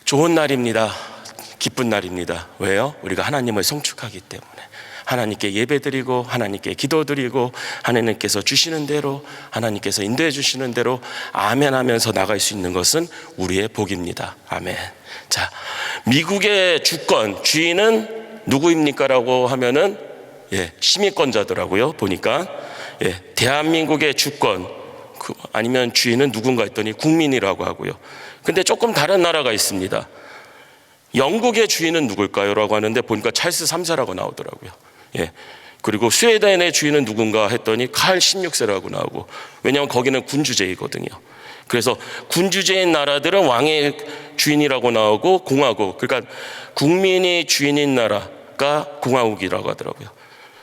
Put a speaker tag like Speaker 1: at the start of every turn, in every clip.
Speaker 1: 좋은 날입니다. 기쁜 날입니다. 왜요? 우리가 하나님을 송축하기 때문에, 하나님께 예배드리고 하나님께 기도드리고 하나님께서 주시는 대로, 하나님께서 인도해 주시는 대로 아멘 하면서 나갈 수 있는 것은 우리의 복입니다. 아멘. 자, 미국의 주권 주인은 누구입니까? 라고 하면은 시민권자더라고요. 보니까 대한민국의 주권 아니면 주인은 누군가 했더니 국민이라고 하고요. 근데 조금 다른 나라가 있습니다. 영국의 주인은 누굴까요? 라고 하는데 보니까 찰스 3세라고 나오더라고요. 그리고 스웨덴의 주인은 누군가 했더니 칼 16세라고 나오고, 왜냐하면 거기는 군주제이거든요. 그래서 군주제인 나라들은 왕의 주인이라고 나오고, 공화국, 그러니까 국민이 주인인 나라가 공화국이라고 하더라고요.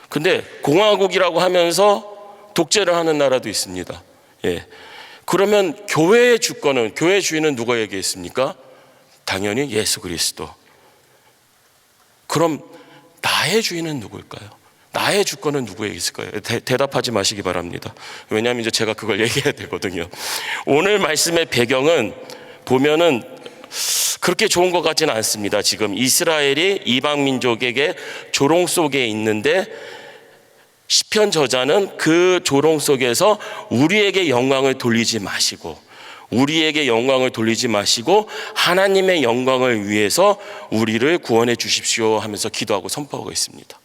Speaker 1: 근데 공화국이라고 하면서 독재를 하는 나라도 있습니다. 그러면 교회의 주권은, 교회의 주인은 누구에게 있습니까? 당연히 예수 그리스도. 그럼 나의 주인은 누구일까요? 나의 주권은 누구에게 있을까요? 대답하지 마시기 바랍니다. 왜냐하면 이제 제가 그걸 얘기해야 되거든요. 오늘 말씀의 배경은 보면은 그렇게 좋은 것 같지는 않습니다. 지금 이스라엘이 이방 민족에게 조롱 속에 있는데, 시편 저자는 그 조롱 속에서 우리에게 영광을 돌리지 마시고, 하나님의 영광을 위해서 우리를 구원해 주십시오 하면서 기도하고 선포하고 있습니다.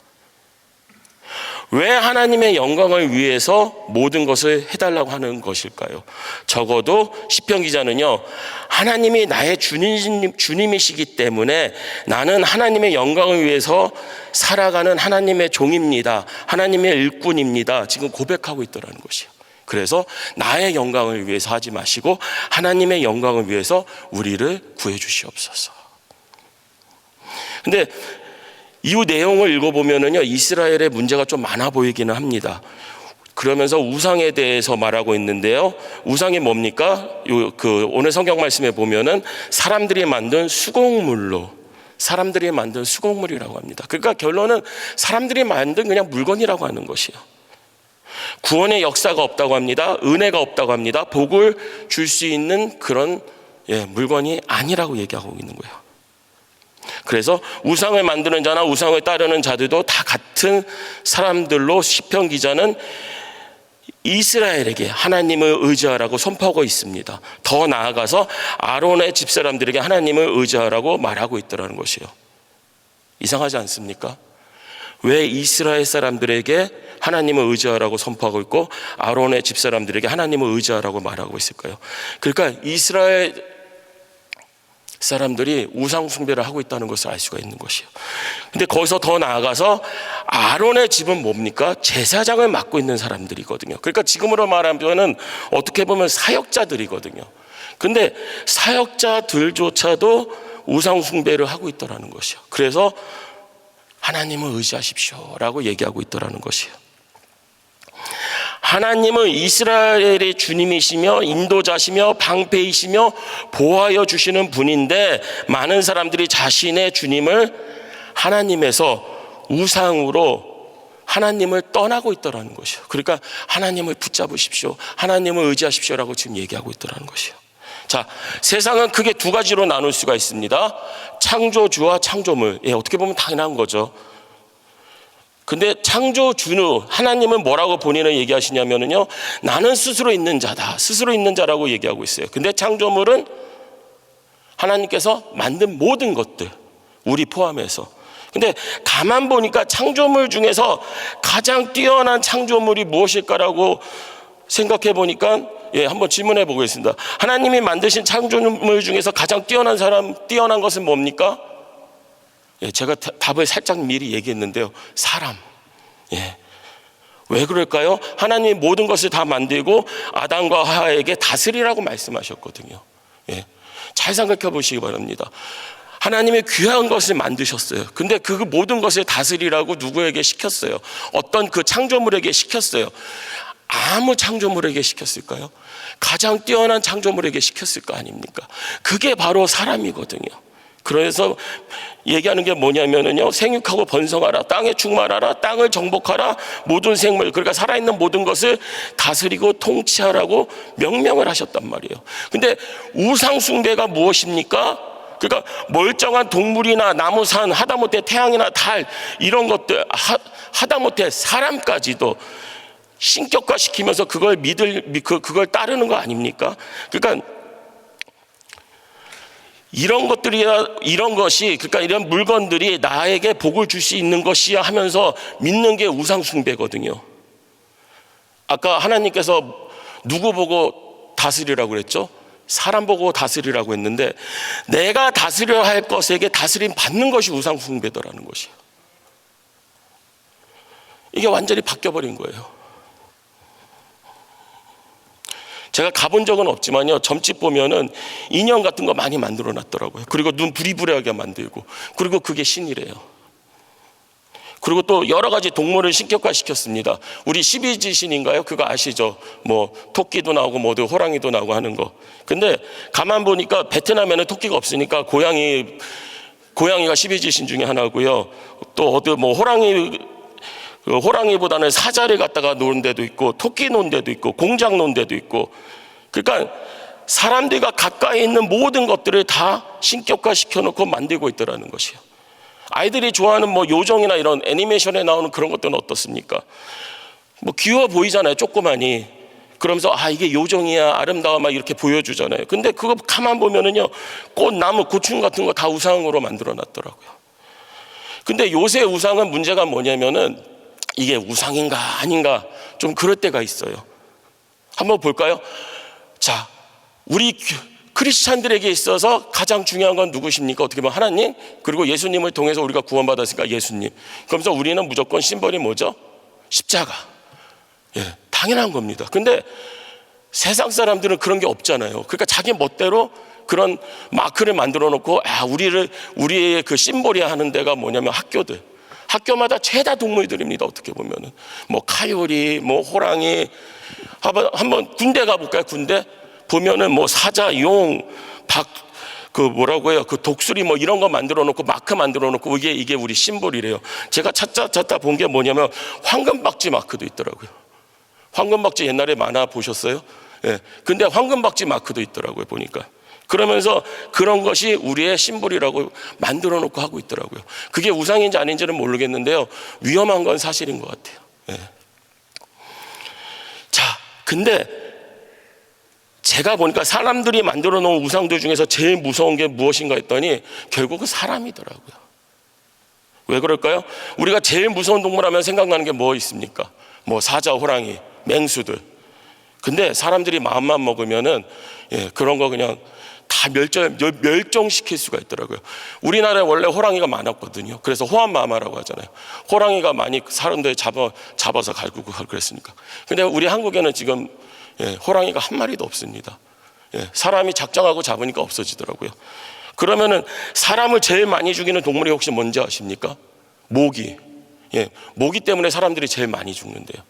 Speaker 1: 왜 하나님의 영광을 위해서 모든 것을 해달라고 하는 것일까요? 적어도 시편 기자는요, 하나님이 나의 주님이시기 때문에 나는 하나님의 영광을 위해서 살아가는 하나님의 종입니다, 하나님의 일꾼입니다, 지금 고백하고 있더라는 것이에요. 그래서 나의 영광을 위해서 하지 마시고 하나님의 영광을 위해서 우리를 구해 주시옵소서. 근데 이후 내용을 읽어보면은요, 이스라엘의 문제가 좀 많아 보이기는 합니다. 그러면서 우상에 대해서 말하고 있는데요, 우상이 뭡니까? 오늘 성경 말씀에 보면은 사람들이 만든 수공물이라고 합니다. 그러니까 결론은 사람들이 만든 그냥 물건이라고 하는 것이에요. 구원의 역사가 없다고 합니다. 은혜가 없다고 합니다. 복을 줄 수 있는 그런 물건이 아니라고 얘기하고 있는 거예요. 그래서 우상을 만드는 자나 우상을 따르는 자들도 다 같은 사람들로 시편 기자는 이스라엘에게 하나님을 의지하라고 선포하고 있습니다. 더 나아가서 아론의 집사람들에게 하나님을 의지하라고 말하고 있더라는 것이에요. 이상하지 않습니까? 왜 이스라엘 사람들에게 하나님을 의지하라고 선포하고 있고 아론의 집사람들에게 하나님을 의지하라고 말하고 있을까요? 그러니까 이스라엘 사람들이 우상 숭배를 하고 있다는 것을 알 수가 있는 것이에요. 근데 거기서 더 나아가서 아론의 집은 뭡니까? 제사장을 맡고 있는 사람들이거든요. 그러니까 지금으로 말하면 어떻게 보면 사역자들이거든요. 근데 사역자들조차도 우상 숭배를 하고 있더라는 것이에요. 그래서 하나님을 의지하십시오라고 얘기하고 있더라는 것이에요. 하나님은 이스라엘의 주님이시며 인도자시며 방패이시며 보호하여 주시는 분인데, 많은 사람들이 자신의 주님을 하나님에서 우상으로 하나님을 떠나고 있더라는 것이에요. 그러니까 하나님을 붙잡으십시오, 하나님을 의지하십시오라고 지금 얘기하고 있더라는 것이에요. 자, 세상은 크게 두 가지로 나눌 수가 있습니다. 창조주와 창조물. 어떻게 보면 당연한 거죠. 근데 창조주는 하나님은 뭐라고 본인을 얘기하시냐면요, 나는 스스로 있는 자다, 스스로 있는 자라고 얘기하고 있어요. 근데 창조물은 하나님께서 만든 모든 것들, 우리 포함해서. 근데 가만 보니까 창조물 중에서 가장 뛰어난 창조물이 무엇일까라고 생각해 보니까 한번 질문해 보겠습니다. 하나님이 만드신 창조물 중에서 가장 뛰어난 것은 뭡니까? 제가 답을 살짝 미리 얘기했는데요, 사람. 왜 그럴까요? 하나님이 모든 것을 다 만들고 아담과 하와에게 다스리라고 말씀하셨거든요. 잘 생각해 보시기 바랍니다. 하나님이 귀한 것을 만드셨어요. 근데 그 모든 것을 다스리라고 누구에게 시켰어요? 어떤 그 창조물에게 시켰어요. 아무 창조물에게 시켰을까요? 가장 뛰어난 창조물에게 시켰을 거 아닙니까? 그게 바로 사람이거든요. 그래서 얘기하는 게 뭐냐면요, 생육하고 번성하라, 땅에 충만하라, 땅을 정복하라, 모든 생물, 그러니까 살아있는 모든 것을 다스리고 통치하라고 명령을 하셨단 말이에요. 근데 우상 숭배가 무엇입니까? 그러니까 멀쩡한 동물이나 나무, 산, 하다못해 태양이나 달 이런 것들, 하다못해 사람까지도 신격화시키면서 그걸 따르는 거 아닙니까? 그러니까 이런 것이, 그러니까 이런 물건들이 나에게 복을 줄 수 있는 것이야 하면서 믿는 게 우상 숭배거든요. 아까 하나님께서 누구 보고 다스리라고 그랬죠? 사람 보고 다스리라고 했는데, 내가 다스려야 할 것에게 다스림 받는 것이 우상 숭배더라는 것이에요. 이게 완전히 바뀌어버린 거예요. 제가 가본 적은 없지만요, 점집 보면은 인형 같은 거 많이 만들어 놨더라고요. 그리고 눈 부리부리하게 만들고, 그리고 그게 신이래요. 그리고 또 여러 가지 동물을 신격화 시켰습니다. 우리 12지신인가요? 그거 아시죠? 뭐 토끼도 나오고 뭐도 호랑이도 나오고 하는 거. 근데 가만 보니까 베트남에는 토끼가 없으니까 고양이가 12지신 중에 하나고요. 또 어디 뭐 호랑이보다는 사자를 갖다가 놓은 데도 있고, 토끼 놓은 데도 있고, 공장 놓은 데도 있고. 그러니까 사람들과 가까이 있는 모든 것들을 다 신격화 시켜놓고 만들고 있더라는 것이에요. 아이들이 좋아하는 뭐 요정이나 이런 애니메이션에 나오는 그런 것들은 어떻습니까? 뭐 귀여워 보이잖아요, 조그마니. 그러면서 이게 요정이야, 아름다워 막 이렇게 보여주잖아요. 근데 그거 가만 보면은요, 꽃, 나무, 고충 같은 거 다 우상으로 만들어 놨더라고요. 근데 요새 우상은 문제가 뭐냐면은 이게 우상인가 아닌가 좀 그럴 때가 있어요. 한번 볼까요? 자, 우리 크리스찬들에게 있어서 가장 중요한 건 누구십니까? 어떻게 보면 하나님, 그리고 예수님을 통해서 우리가 구원받았으니까 예수님. 그러면서 우리는 무조건 심벌이 뭐죠? 십자가. 예, 당연한 겁니다. 근데 세상 사람들은 그런 게 없잖아요. 그러니까 자기 멋대로 그런 마크를 만들어 놓고, 우리의 그 심벌이야 하는 데가 뭐냐면 학교마다 죄다 동물들입니다. 어떻게 보면은 뭐 카요리, 뭐 호랑이. 한번 군대 가볼까요? 군대 보면은 뭐 사자, 용, 그 독수리 뭐 이런 거 만들어 놓고 마크 만들어 놓고 이게 우리 심벌이래요. 제가 찾다 본 게 뭐냐면 황금박쥐 마크도 있더라고요. 황금박쥐 옛날에 만화 보셨어요? 예. 근데 황금박쥐 마크도 있더라고요, 보니까. 그러면서 그런 것이 우리의 심벌이라고 만들어 놓고 하고 있더라고요. 그게 우상인지 아닌지는 모르겠는데요, 위험한 건 사실인 것 같아요. 예. 자, 근데 제가 보니까 사람들이 만들어 놓은 우상들 중에서 제일 무서운 게 무엇인가 했더니 결국은 사람이더라고요. 왜 그럴까요? 우리가 제일 무서운 동물 하면 생각나는 게 뭐 있습니까? 뭐 사자, 호랑이, 맹수들. 근데 사람들이 마음만 먹으면은 그런 거 그냥 다 멸종시킬 수가 있더라고요. 우리나라에 원래 호랑이가 많았거든요. 그래서 호암마마라고 하잖아요. 호랑이가 많이 사람들 잡아서 갈구고 그랬으니까. 근데 우리 한국에는 지금 호랑이가 한 마리도 없습니다. 사람이 작정하고 잡으니까 없어지더라고요. 그러면은 사람을 제일 많이 죽이는 동물이 혹시 뭔지 아십니까? 모기. 모기 때문에 사람들이 제일 많이 죽는데요.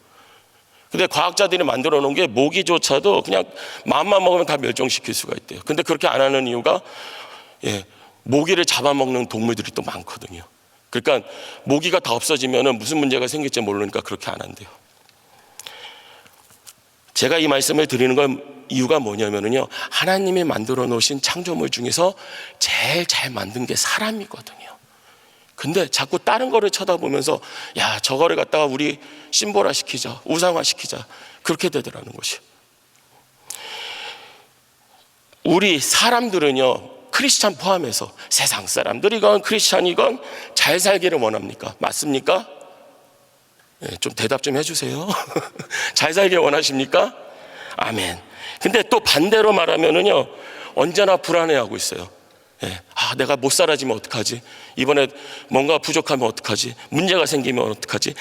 Speaker 1: 근데 과학자들이 만들어 놓은 게 모기조차도 그냥 마음만 먹으면 다 멸종시킬 수가 있대요. 근데 그렇게 안 하는 이유가 모기를 잡아먹는 동물들이 또 많거든요. 그러니까 모기가 다 없어지면 무슨 문제가 생길지 모르니까 그렇게 안 한대요. 제가 이 말씀을 드리는 건 이유가 뭐냐면요, 하나님이 만들어 놓으신 창조물 중에서 제일 잘 만든 게 사람이거든요. 근데 자꾸 다른 거를 쳐다보면서 저거를 갖다가 우리 심볼화 시키자, 우상화 시키자, 그렇게 되더라는 것이. 우리 사람들은요, 크리스찬 포함해서 세상 사람들이건 크리스찬이건 잘 살기를 원합니까? 맞습니까? 좀 대답 좀 해주세요. 잘 살기를 원하십니까? 아멘. 근데 또 반대로 말하면은요, 언제나 불안해하고 있어요. 내가 못 살아지면 어떡하지? 이번에 뭔가 부족하면 어떡하지? 문제가 생기면 어떡하지?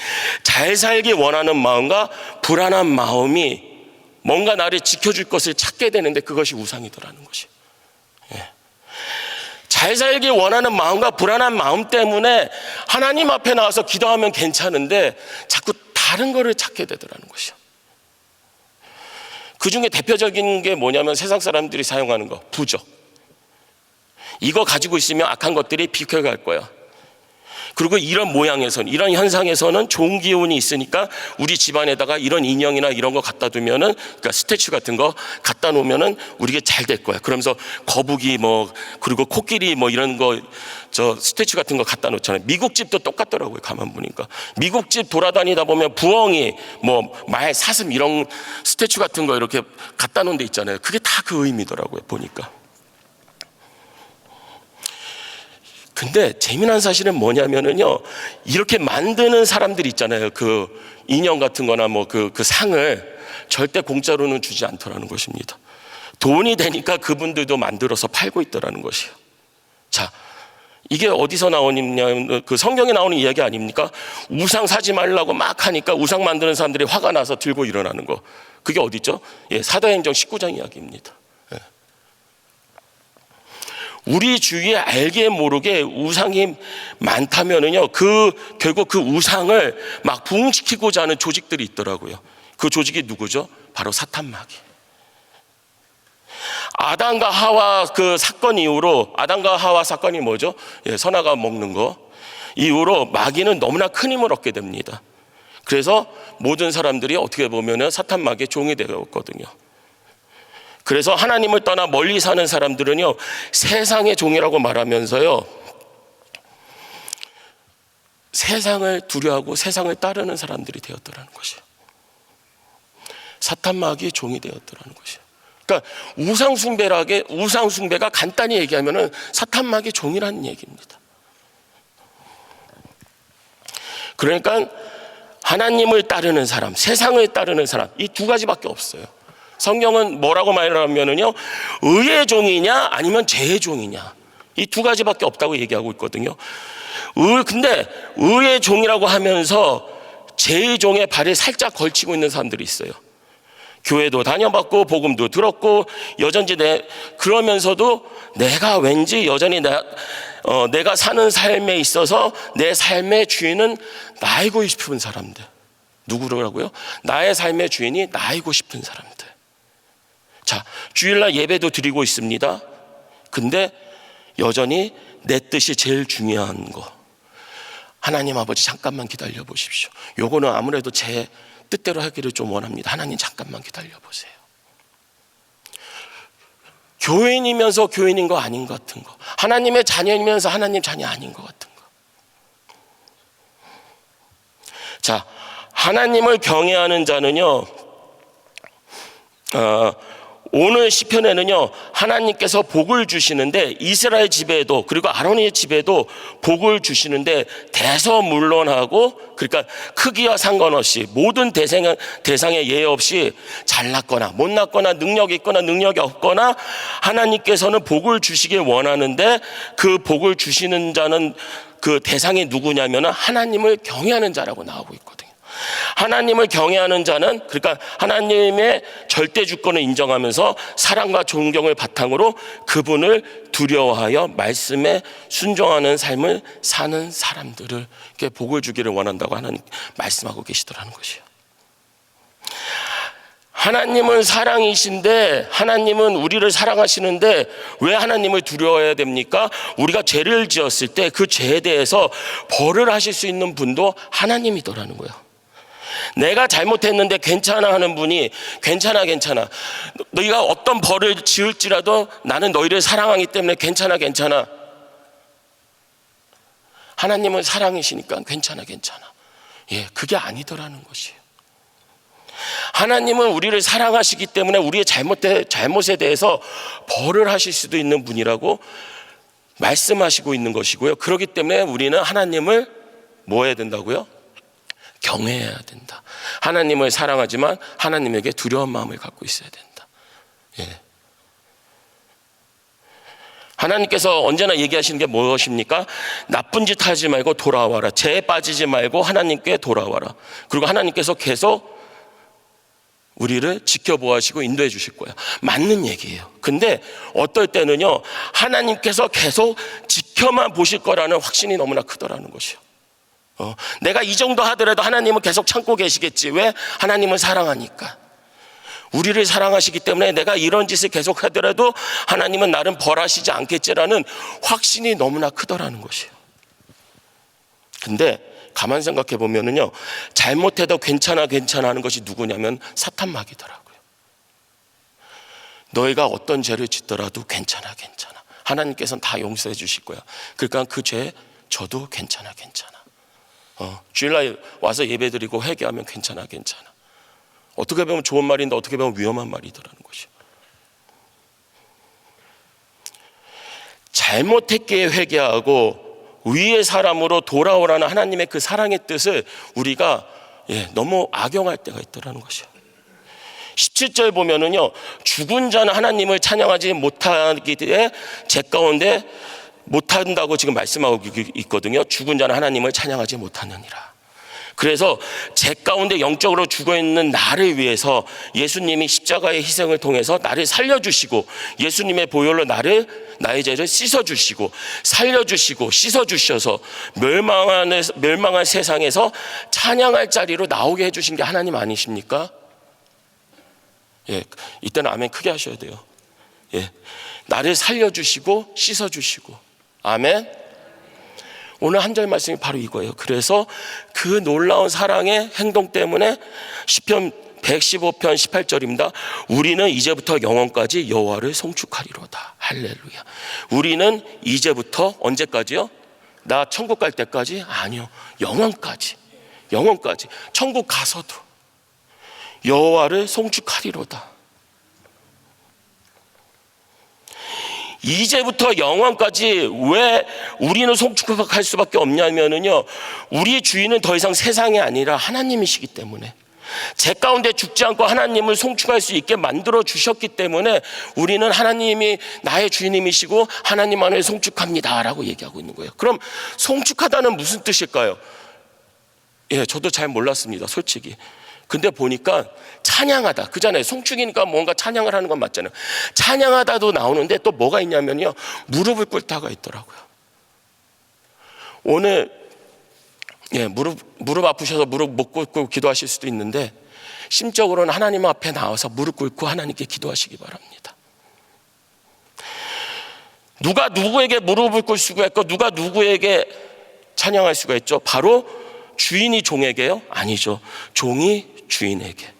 Speaker 1: 잘 살기 원하는 마음과 불안한 마음이 뭔가 나를 지켜줄 것을 찾게 되는데 그것이 우상이더라는 것이. 잘 살기 원하는 마음과 불안한 마음 때문에 하나님 앞에 나와서 기도하면 괜찮은데 자꾸 다른 거를 찾게 되더라는 것이요. 그 중에 대표적인 게 뭐냐면 세상 사람들이 사용하는 거, 부적. 이거 가지고 있으면 악한 것들이 비켜갈 거야. 그리고 이런 모양에서는, 이런 현상에서는 좋은 기운이 있으니까 우리 집안에다가 이런 인형이나 이런 거 갖다 두면은, 그러니까 스태츄 같은 거 갖다 놓으면은 우리게 잘 될 거야. 그러면서 거북이 뭐, 그리고 코끼리 뭐 이런 거, 저 스태츄 같은 거 갖다 놓잖아요. 미국 집도 똑같더라고요. 가만 보니까. 미국 집 돌아다니다 보면 부엉이, 뭐 말, 사슴 이런 스태츄 같은 거 이렇게 갖다 놓은 데 있잖아요. 그게 다 그 의미더라고요. 보니까. 근데 재미난 사실은 뭐냐면은요, 이렇게 만드는 사람들 있잖아요. 그 인형 같은 거나 뭐 그 상을 절대 공짜로는 주지 않더라는 것입니다. 돈이 되니까 그분들도 만들어서 팔고 있더라는 것이에요. 자, 이게 어디서 나오냐면 그 성경에 나오는 이야기 아닙니까? 우상 사지 말라고 막 하니까 우상 만드는 사람들이 화가 나서 들고 일어나는 거. 그게 어디 있죠? 예, 사도행전 19장 이야기입니다. 우리 주위에 알게 모르게 우상이 많다면은요, 결국 그 우상을 막 부흥시키고자 하는 조직들이 있더라고요. 그 조직이 누구죠? 바로 사탄마귀. 아담과 하와 그 사건 이후로, 아담과 하와 사건이 뭐죠? 예, 선악과 먹는 거 이후로 마귀는 너무나 큰 힘을 얻게 됩니다. 그래서 모든 사람들이 어떻게 보면은 사탄마귀의 종이 되었거든요. 그래서 하나님을 떠나 멀리 사는 사람들은요, 세상의 종이라고 말하면서요, 세상을 두려워하고 세상을 따르는 사람들이 되었더라는 것이에요. 사탄마귀의 종이 되었더라는 것이에요. 그러니까 우상숭배가 간단히 얘기하면은 사탄마귀의 종이라는 얘기입니다. 그러니까 하나님을 따르는 사람, 세상을 따르는 사람, 이 두 가지밖에 없어요. 성경은 뭐라고 말하면은요, 의의 종이냐 아니면 죄의 종이냐, 이 두 가지밖에 없다고 얘기하고 있거든요. 근데 의의 종이라고 하면서 죄의 종에 발을 살짝 걸치고 있는 사람들이 있어요. 교회도 다녀봤고 복음도 들었고 여전히 그러면서도 내가 왠지 여전히 내가 사는 삶에 있어서 내 삶의 주인은 나이고 싶은 사람들. 누구라고요? 나의 삶의 주인이 나이고 싶은 사람들. 자, 주일날 예배도 드리고 있습니다. 근데 여전히 내 뜻이 제일 중요한 거. 하나님 아버지 잠깐만 기다려 보십시오. 요거는 아무래도 제 뜻대로 하기를 좀 원합니다. 하나님 잠깐만 기다려 보세요. 교인이면서 교인인 거 아닌 것 같은 거, 하나님의 자녀이면서 하나님 자녀 아닌 것 같은 거. 자, 하나님을 경외하는 자는요, 오늘 시편에는요, 하나님께서 복을 주시는데 이스라엘 집에도, 그리고 아론의 집에도 복을 주시는데 대서물론하고, 그러니까 크기와 상관없이 모든 대상에 예외 없이 잘났거나 못났거나 능력이 있거나 능력이 없거나 하나님께서는 복을 주시길 원하는데, 그 복을 주시는 자는 그 대상이 누구냐면 하나님을 경외하는 자라고 나오고 있거든요. 하나님을 경외하는 자는, 그러니까 하나님의 절대 주권을 인정하면서 사랑과 존경을 바탕으로 그분을 두려워하여 말씀에 순종하는 삶을 사는 사람들을 이렇게 복을 주기를 원한다고 하나님 말씀하고 계시더라는 것이에요. 하나님은 사랑이신데, 하나님은 우리를 사랑하시는데 왜 하나님을 두려워해야 됩니까? 우리가 죄를 지었을 때 그 죄에 대해서 벌을 하실 수 있는 분도 하나님이더라는 거예요. 내가 잘못했는데 괜찮아 하는 분이 괜찮아 너희가 어떤 벌을 지을지라도 나는 너희를 사랑하기 때문에 괜찮아. 하나님은 사랑이시니까 괜찮아. 예, 그게 아니더라는 것이에요. 하나님은 우리를 사랑하시기 때문에 우리의 잘못에 대해서 벌을 하실 수도 있는 분이라고 말씀하시고 있는 것이고요. 그렇기 때문에 우리는 하나님을 뭐 해야 된다고요? 경외해야 된다. 하나님을 사랑하지만 하나님에게 두려운 마음을 갖고 있어야 된다. 예. 하나님께서 언제나 얘기하시는 게 무엇입니까? 나쁜 짓 하지 말고 돌아와라. 죄에 빠지지 말고 하나님께 돌아와라. 그리고 하나님께서 계속 우리를 지켜보시고 인도해 주실 거예요. 맞는 얘기예요. 근데 어떨 때는요, 하나님께서 계속 지켜만 보실 거라는 확신이 너무나 크더라는 것이요. 내가 이 정도 하더라도 하나님은 계속 참고 계시겠지. 왜? 하나님은 사랑하니까. 우리를 사랑하시기 때문에 내가 이런 짓을 계속 하더라도 하나님은 나를 벌하시지 않겠지라는 확신이 너무나 크더라는 것이에요. 근데 가만 생각해 보면은요, 잘못해도 괜찮아 하는 것이 누구냐면 사탄마귀더라고요. 너희가 어떤 죄를 짓더라도 괜찮아. 하나님께서는 다 용서해 주실 거야. 그러니까 그 죄 저도 괜찮아. 주일날 와서 예배드리고 회개하면 괜찮아. 어떻게 보면 좋은 말인데 어떻게 보면 위험한 말이더라는 것이요. 잘못했기에 회개하고 위의 사람으로 돌아오라는 하나님의 그 사랑의 뜻을 우리가 너무 악용할 때가 있더라는 것이요. 17절 보면은요, 죽은 자는 하나님을 찬양하지 못하기에 제 가운데 못한다고 지금 말씀하고 있거든요. 죽은 자는 하나님을 찬양하지 못하느니라. 그래서 제 가운데 영적으로 죽어있는 나를 위해서 예수님이 십자가의 희생을 통해서 나를 살려주시고, 예수님의 보혈로 나의 죄를 씻어주시고 살려주시고 씻어주셔서 멸망한 세상에서 찬양할 자리로 나오게 해주신 게 하나님 아니십니까? 이때는 아멘 크게 하셔야 돼요. 나를 살려주시고 씻어주시고. 아멘. 오늘 한 절 말씀이 바로 이거예요. 그래서 그 놀라운 사랑의 행동 때문에 시편 115편 18절입니다. 우리는 이제부터 영원까지 여호와를 송축하리로다. 할렐루야. 우리는 이제부터 언제까지요? 나 천국 갈 때까지? 아니요, 영원까지. 천국 가서도 여호와를 송축하리로다. 이제부터 영원까지 왜 우리는 송축할 수밖에 없냐면요, 우리 주인은 더 이상 세상이 아니라 하나님이시기 때문에, 제 가운데 죽지 않고 하나님을 송축할 수 있게 만들어 주셨기 때문에 우리는 하나님이 나의 주인님이시고 하나님 안에 송축합니다 라고 얘기하고 있는 거예요. 그럼 송축하다는 무슨 뜻일까요? 저도 잘 몰랐습니다, 솔직히. 근데 보니까 찬양하다, 그잖아요. 송축이니까 뭔가 찬양을 하는 건 맞잖아요. 찬양하다도 나오는데 또 뭐가 있냐면요, 무릎을 꿇다가 있더라고요. 오늘 무릎 아프셔서 무릎 못 꿇고 기도하실 수도 있는데, 심적으로는 하나님 앞에 나와서 무릎 꿇고 하나님께 기도하시기 바랍니다. 누가 누구에게 무릎을 꿇을 수가 있고 누가 누구에게 찬양할 수가 있죠? 바로 주인이 종에게요? 아니죠. 종이 주인에게.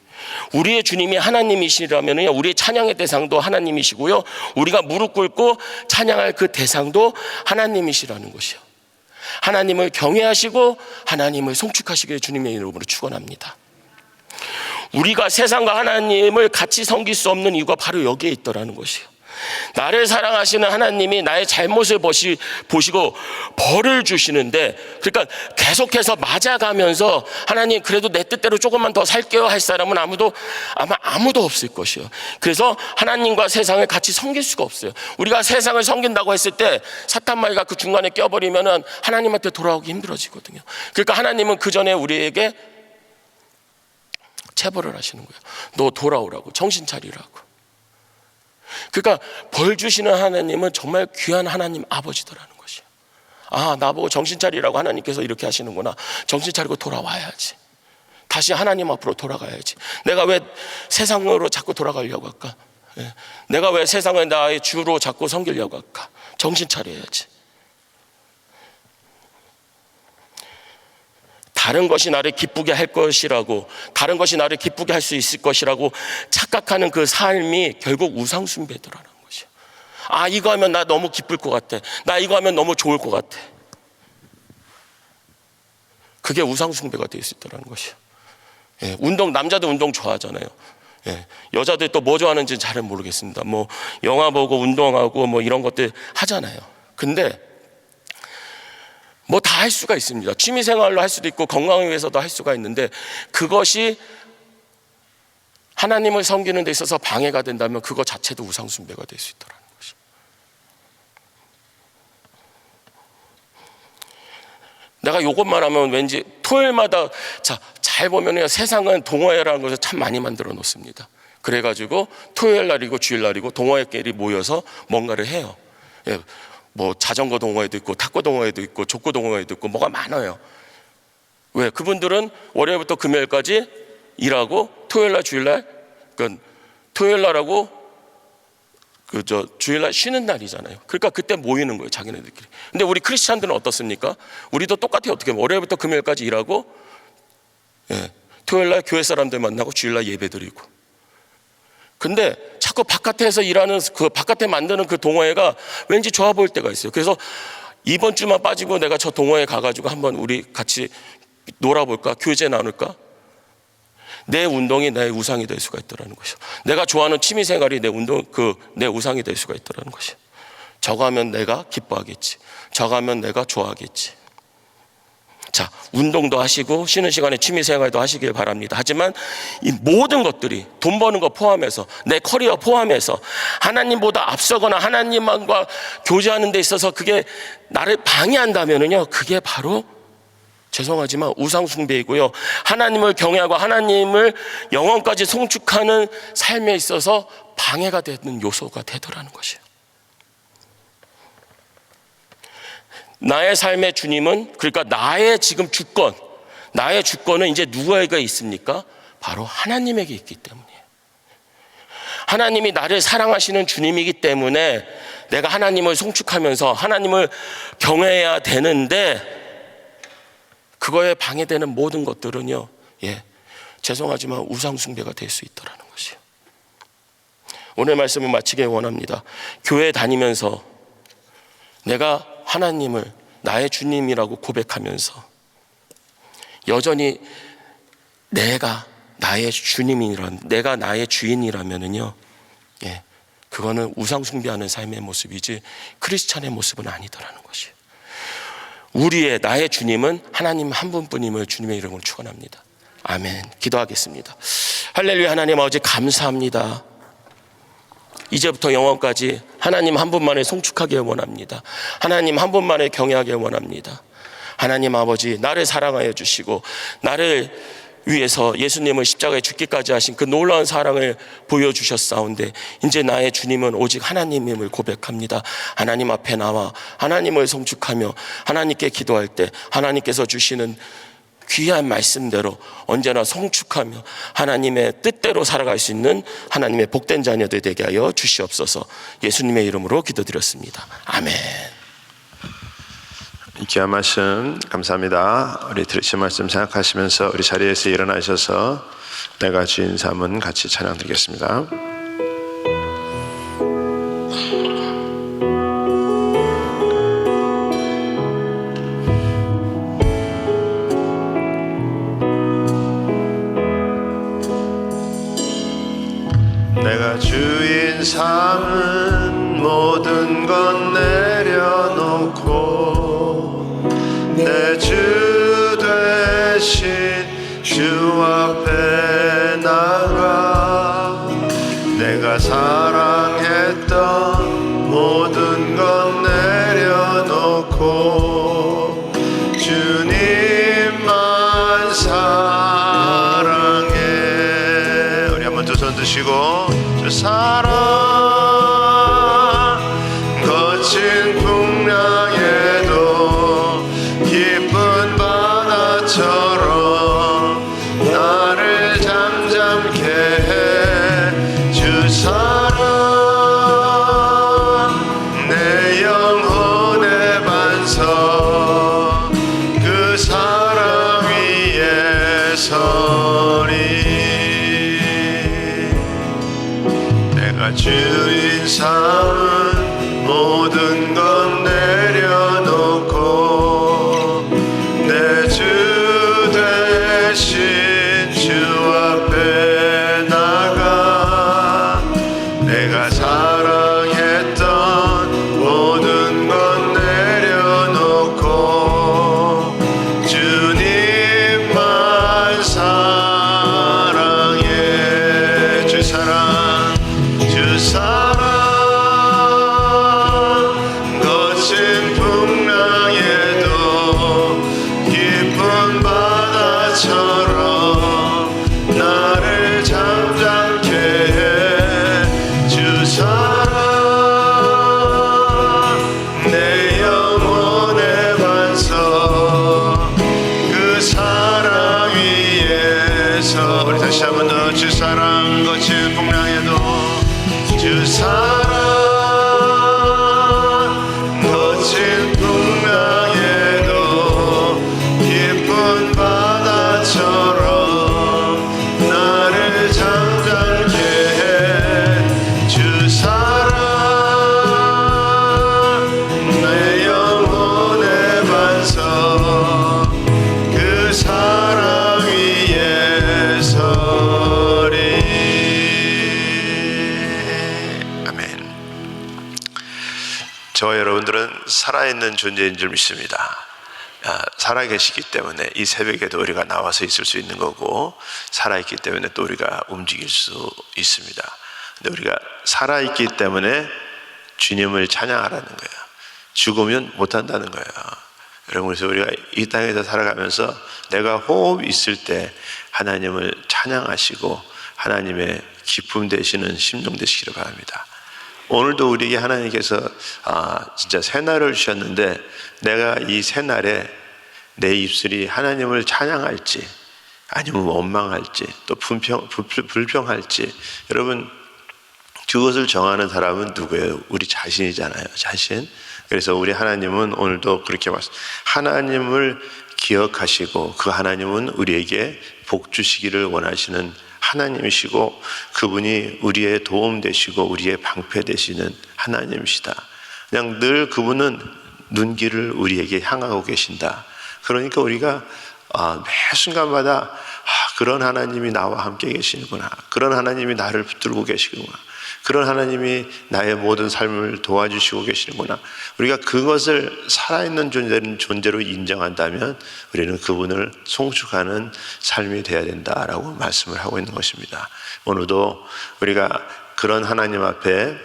Speaker 1: 우리의 주님이 하나님이시라면요, 우리의 찬양의 대상도 하나님이시고요, 우리가 무릎 꿇고 찬양할 그 대상도 하나님이시라는 것이요. 하나님을 경외하시고 하나님을 송축하시기를 주님의 이름으로 축원합니다. 우리가 세상과 하나님을 같이 섬길 수 없는 이유가 바로 여기에 있더라는 것이요. 나를 사랑하시는 하나님이 나의 잘못을 보시고 벌을 주시는데, 그러니까 계속해서 맞아가면서 하나님 그래도 내 뜻대로 조금만 더 살게요 할 사람은 아무도 없을 것이요. 그래서 하나님과 세상을 같이 섬길 수가 없어요. 우리가 세상을 섬긴다고 했을 때 사탄마귀가 그 중간에 껴버리면은 하나님한테 돌아오기 힘들어지거든요. 그러니까 하나님은 그 전에 우리에게 체벌을 하시는 거예요. 너 돌아오라고, 정신 차리라고. 그러니까 벌 주시는 하나님은 정말 귀한 하나님 아버지더라는 것이에요. 나보고 정신 차리라고 하나님께서 이렇게 하시는구나. 정신 차리고 돌아와야지. 다시 하나님 앞으로 돌아가야지. 내가 왜 세상으로 자꾸 돌아가려고 할까? 내가 왜 세상을 나의 주로 자꾸 섬기려고 할까? 정신 차려야지. 다른 것이 나를 기쁘게 할 것이라고, 다른 것이 나를 기쁘게 할 수 있을 것이라고 착각하는 그 삶이 결국 우상숭배더라는 것이에요. 이거 하면 나 너무 기쁠 것 같아. 나 이거 하면 너무 좋을 것 같아. 그게 우상숭배가 될 수 있다는 것이에요. 남자도 운동 좋아하잖아요. 여자들 또 뭐 좋아하는지는 잘 모르겠습니다. 뭐 영화 보고 운동하고 뭐 이런 것들 하잖아요. 근데 뭐 다 할 수가 있습니다. 취미생활로 할 수도 있고 건강을 위해서도 할 수가 있는데, 그것이 하나님을 섬기는 데 있어서 방해가 된다면 그거 자체도 우상숭배가 될 수 있다는 것이. 내가 이것만 하면 왠지 토요일마다, 잘 보면요, 세상은 동호회라는 것을 참 많이 만들어 놓습니다. 그래가지고 토요일 날이고 주일 날이고 동호회끼리 모여서 뭔가를 해요. 뭐 자전거 동호회도 있고 탁구 동호회도 있고 족구 동호회도 있고 뭐가 많아요. 왜? 그분들은 월요일부터 금요일까지 일하고 토요일날 주일날, 그러니까 토요일날 하고 주일날 쉬는 날이잖아요. 그러니까 그때 모이는 거예요, 자기네들끼리. 근데 우리 크리스찬들은 어떻습니까? 우리도 똑같아요. 어떻게 하면 월요일부터 금요일까지 일하고, 토요일날 교회 사람들 만나고 주일날 예배 드리고. 근데 자꾸 바깥에서 일하는 바깥에 만드는 그 동호회가 왠지 좋아 보일 때가 있어요. 그래서 이번 주만 빠지고 내가 저 동호회 가가지고 한번 우리 같이 놀아볼까? 교제 나눌까? 내 운동이 내 우상이 될 수가 있더라는 것이요. 내가 좋아하는 취미생활이 내 우상이 될 수가 있더라는 것이요. 저거 하면 내가 기뻐하겠지. 저거 하면 내가 좋아하겠지. 자, 운동도 하시고 쉬는 시간에 취미생활도 하시길 바랍니다. 하지만 이 모든 것들이 돈 버는 거 포함해서 내 커리어 포함해서 하나님보다 앞서거나 하나님과 교제하는 데 있어서 그게 나를 방해한다면은요, 그게 바로 죄송하지만 우상숭배이고요, 하나님을 경외하고 하나님을 영원까지 송축하는 삶에 있어서 방해가 되는 요소가 되더라는 것이에요. 나의 삶의 주님은, 그러니까 나의 지금 주권, 나의 주권은 이제 누구에게 있습니까? 바로 하나님에게 있기 때문이에요. 하나님이 나를 사랑하시는 주님이기 때문에 내가 하나님을 송축하면서 하나님을 경외해야 되는데, 그거에 방해되는 모든 것들은요, 죄송하지만 우상숭배가 될 수 있다는 것이에요. 오늘 말씀을 마치길 원합니다. 교회 다니면서 내가 하나님을 나의 주님이라고 고백하면서 여전히 내가 나의 주님이란, 내가 나의 주인이라면은요, 그거는 우상숭배하는 삶의 모습이지 크리스찬의 모습은 아니더라는 것이에요. 나의 주님은 하나님 한 분뿐임을 주님의 이름으로 축원합니다. 아멘. 기도하겠습니다. 할렐루야. 하나님 아버지 감사합니다. 이제부터 영원까지 하나님 한 분만을 송축하길 원합니다. 하나님 한 분만을 경외하길 원합니다. 하나님 아버지, 나를 사랑하여 주시고 나를 위해서 예수님을 십자가에 죽기까지 하신 그 놀라운 사랑을 보여주셨사온데, 이제 나의 주님은 오직 하나님임을 고백합니다. 하나님 앞에 나와 하나님을 송축하며 하나님께 기도할 때 하나님께서 주시는 귀한 말씀대로 언제나 송축하며 하나님의 뜻대로 살아갈 수 있는 하나님의 복된 자녀들 되게 하여 주시옵소서. 예수님의 이름으로 기도드렸습니다. 아멘.
Speaker 2: 귀한 말씀 감사합니다. 우리 들으신 말씀 생각하시면서 우리 자리에서 일어나셔서 내가 주인 삼은 같이 찬양 드리겠습니다. 내가 주인 삼은 모든 것 내려놓고 내 주 되신 주 앞에 나가 내가 사랑했던 모든 것 내려놓고 주님만 사랑해. 우리 한번 두 손 드시고 주 사랑 거친 풍랑에도 기쁜 바다처럼 나를 잠잠케 해. 주 사랑 내 영혼의 반석 그 사랑 위에 서리. 내가 주인 삼은 모든 것 내려놓고 내 주 대신 주 앞에 나가 내가 사랑했던 모든 것 내려놓고 주님만 사랑해. 주 사랑 주 사랑 거친 풍랑에도 깊은 바다처럼 나를 잠잠케 해. 주 사랑 내 영혼의 반석 그 사랑 위에서. 우리 다시 한번 더 주 사랑 거친 풍랑에도 주 사랑 살아있는 존재인 줄 믿습니다. 살아계시기 때문에 이 새벽에도 우리가 나와서 있을 수 있는 거고, 살아있기 때문에 또 우리가 움직일 수 있습니다. 근데 우리가 살아있기 때문에 주님을 찬양하라는 거예요. 죽으면 못한다는 거예요. 여러분, 그래서 우리가 이 땅에서 살아가면서 내가 호흡 있을 때 하나님을 찬양하시고 하나님의 기쁨 되시는 심령 되시기를 바랍니다. 오늘도 우리에게 하나님께서 진짜 새날을 주셨는데, 내가 이 새날에 내 입술이 하나님을 찬양할지 아니면 원망할지 또 불평할지, 여러분, 그것을 정하는 사람은 누구예요? 우리 자신이잖아요. 자신. 그래서 우리 하나님은 오늘도 그렇게 말씀, 하나님을 기억하시고 그 하나님은 우리에게 복 주시기를 원하시는 하나님이시고, 그분이 우리의 도움 되시고 우리의 방패 되시는 하나님이시다. 그냥 늘 그분은 눈길을 우리에게 향하고 계신다. 그러니까 우리가 매 순간마다 그런 하나님이 나와 함께 계시는구나, 그런 하나님이 나를 붙들고 계시구나, 그런 하나님이 나의 모든 삶을 도와주시고 계시는구나, 우리가 그것을 살아있는 존재로 인정한다면 우리는 그분을 송축하는 삶이 되어야 된다라고 말씀을 하고 있는 것입니다. 오늘도 우리가 그런 하나님 앞에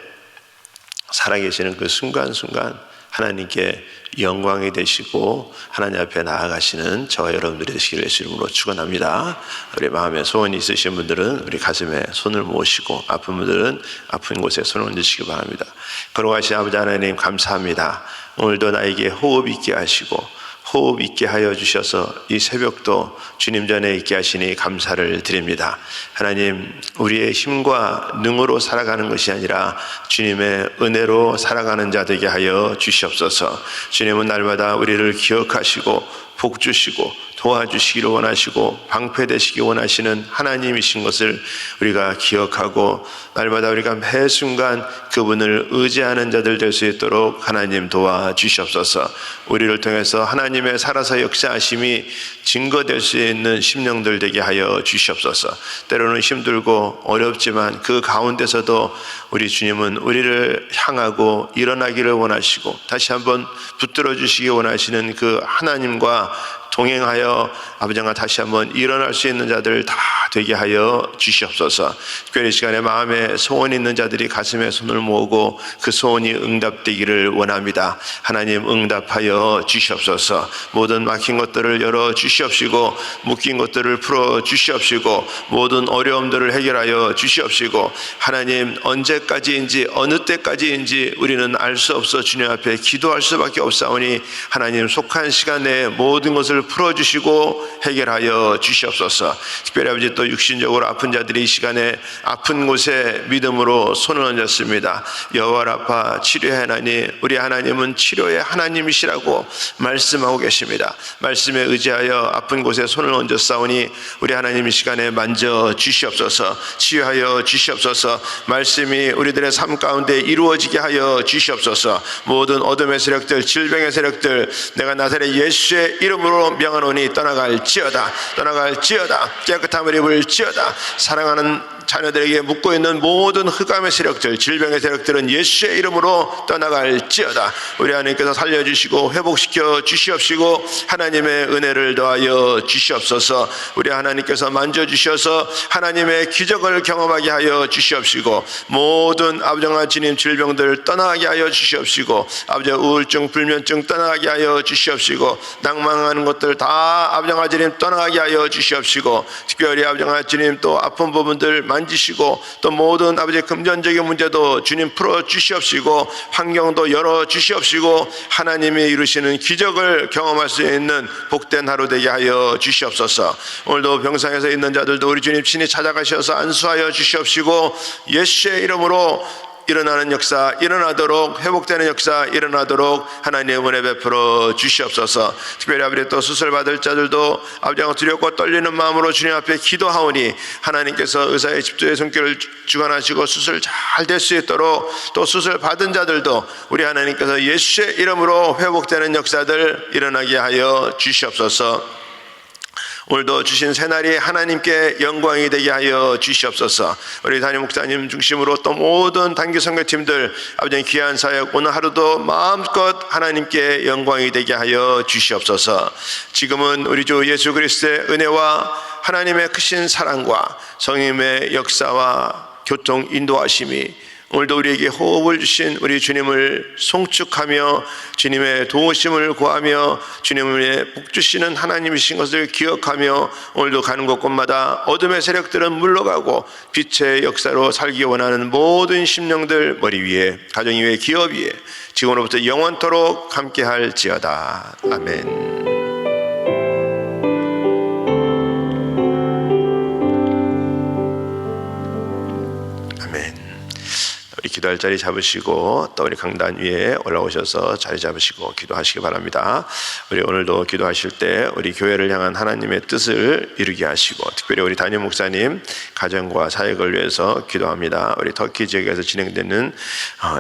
Speaker 2: 살아계시는 그 순간순간 하나님께 영광이 되시고 하나님 앞에 나아가시는 저와 여러분들이 되시기를 예수 이름으로 축원합니다. 우리 마음에 소원이 있으신 분들은 우리 가슴에 손을 모으시고, 아픈 분들은 아픈 곳에 손을 얹으시기 바랍니다. 걸어가신 아버지 하나님, 감사합니다. 오늘도 나에게 호흡 있게 하시고 호흡 있게 하여 주셔서 이 새벽도 주님 전에 있게 하시니 감사를 드립니다. 하나님, 우리의 힘과 능으로 살아가는 것이 아니라 주님의 은혜로 살아가는 자 되게 하여 주시옵소서. 주님은 날마다 우리를 기억하시고 복 주시고 도와주시기를 원하시고 방패되시기 원하시는 하나님이신 것을 우리가 기억하고, 날마다 우리가 매 순간 그분을 의지하는 자들 될 수 있도록 하나님 도와주시옵소서. 우리를 통해서 하나님의 살아서 역사하심이 증거될 수 있는 심령들 되게 하여 주시옵소서. 때로는 힘들고 어렵지만 그 가운데서도 우리 주님은 우리를 향하고 일어나기를 원하시고 다시 한번 붙들어 주시기 원하시는 그 하나님과 동행하여 아버지가 다시 한번 일어날 수 있는 자들 다 되게 하여 주시옵소서. 특별히 이 시간에 마음에 소원이 있는 자들이 가슴에 손을 모으고 그 소원이 응답되기를 원합니다. 하나님, 응답하여 주시옵소서. 모든 막힌 것들을 열어 주시옵시고 묶인 것들을 풀어 주시옵시고 모든 어려움들을 해결하여 주시옵시고, 하나님, 언제까지인지 어느 때까지인지 우리는 알 수 없어 주님 앞에 기도할 수밖에 없사오니 하나님, 속한 시간에 모든 것을 풀어주시고 해결하여 주시옵소서. 특별히 아버지, 또 육신적으로 아픈 자들이 이 시간에 아픈 곳에 믿음으로 손을 얹었습니다. 여호와 라파, 치료의 하나님, 우리 하나님은 치료의 하나님이시라고 말씀하고 계십니다. 말씀에 의지하여 아픈 곳에 손을 얹었사오니 우리 하나님 이 시간에 만져 주시옵소서. 치유하여 주시옵소서. 말씀이 우리들의 삶 가운데 이루어지게 하여 주시옵소서. 모든 어둠의 세력들, 질병의 세력들, 내가 나사렛 예수의 이름으로 명하노니 떠나갈지어다, 떠나갈지어다. 깨끗함을 입을지어다. 사랑하는 자녀들에게 묻고 있는 모든 흑암의 세력들, 질병의 세력들은 예수의 이름으로 떠나갈지어다. 우리 하나님께서 살려주시고 회복시켜 주시옵시고 하나님의 은혜를 더하여 주시옵소서. 우리 하나님께서 만져주셔서 하나님의 기적을 경험하게 하여 주시옵시고 모든 아버지와 주님 질병들 떠나게 하여 주시옵시고, 아버지 우울증, 불면증 떠나게 하여 주시옵시고, 낭망하는 것들 다 아버지와 주님 떠나게 하여 주시옵시고, 특별히 아버지와 주님 또 아픈 부분들 만지시고 또 모든 아버지 금전적인 문제도 주님 풀어 주시옵시고 환경도 열어 주시옵시고 하나님이 이루시는 기적을 경험할 수 있는 복된 하루 되게 하여 주시옵소서. 오늘도 병상에서 있는 자들도 우리 주님 친히 찾아가셔서 안수하여 주시옵시고 예수의 이름으로 일어나는 역사 일어나도록, 회복되는 역사 일어나도록 하나님의 은혜 베풀어 주시옵소서. 특별히 아버지, 또 수술 받을 자들도 아버지가 두렵고 떨리는 마음으로 주님 앞에 기도하오니 하나님께서 의사의 집도의 손길을 주관하시고 수술 잘 될 수 있도록, 또 수술 받은 자들도 우리 하나님께서 예수의 이름으로 회복되는 역사들 일어나게 하여 주시옵소서. 오늘도 주신 새날이 하나님께 영광이 되게 하여 주시옵소서. 우리 담임 목사님 중심으로 또 모든 단기 선교팀들 아버지 귀한 사역 오늘 하루도 마음껏 하나님께 영광이 되게 하여 주시옵소서. 지금은 우리 주 예수 그리스도의 은혜와 하나님의 크신 사랑과 성령의 역사와 교통 인도하심이 오늘도 우리에게 호흡을 주신 우리 주님을 송축하며 주님의 도우심을 구하며 주님의 복 주시는 하나님이신 것을 기억하며 오늘도 가는 곳곳마다 어둠의 세력들은 물러가고 빛의 역사로 살기 원하는 모든 심령들 머리 위에 가정 위에 기업 위에 지금으로부터 영원토록 함께할지어다. 아멘. 우리 기도할 자리 잡으시고 또 우리 강단 위에 올라오셔서 자리 잡으시고 기도하시기 바랍니다. 우리 오늘도 기도하실 때 우리 교회를 향한 하나님의 뜻을 이루게 하시고 특별히 우리 담임 목사님 가정과 사역을 위해서 기도합니다. 우리 터키 지역에서 진행되는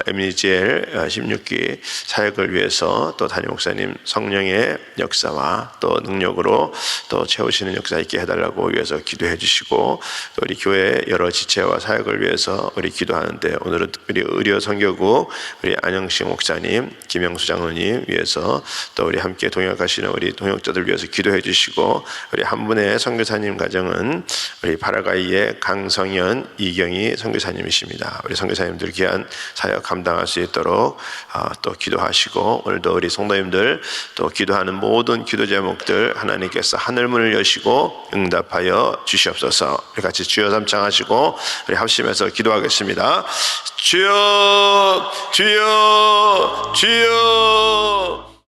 Speaker 2: MGL 16기 사역을 위해서 또 담임 목사님 성령의 역사와 또 능력으로 또 채우시는 역사 있게 해달라고 위해서 기도해 주시고 또 우리 교회 여러 지체와 사역을 위해서 우리 기도하는데 오늘은 우리 의료 선교국 우리 안영식 목사님, 김영수 장로님 위해서 또 우리 함께 동역하시는 우리 동역자들 위해서 기도해 주시고 우리 한 분의 선교사님 가정은 우리 파라과이의 강성현, 이경희 선교사님이십니다. 우리 선교사님들 귀한 사역 감당할 수 있도록 또 기도하시고 오늘도 우리 성도님들 또 기도하는 모든 기도 제목들 하나님께서 하늘문을 여시고 응답하여 주시옵소서. 우리 같이 주여 삼창하시고 우리 합심해서 기도하겠습니다. 주여 주여 주여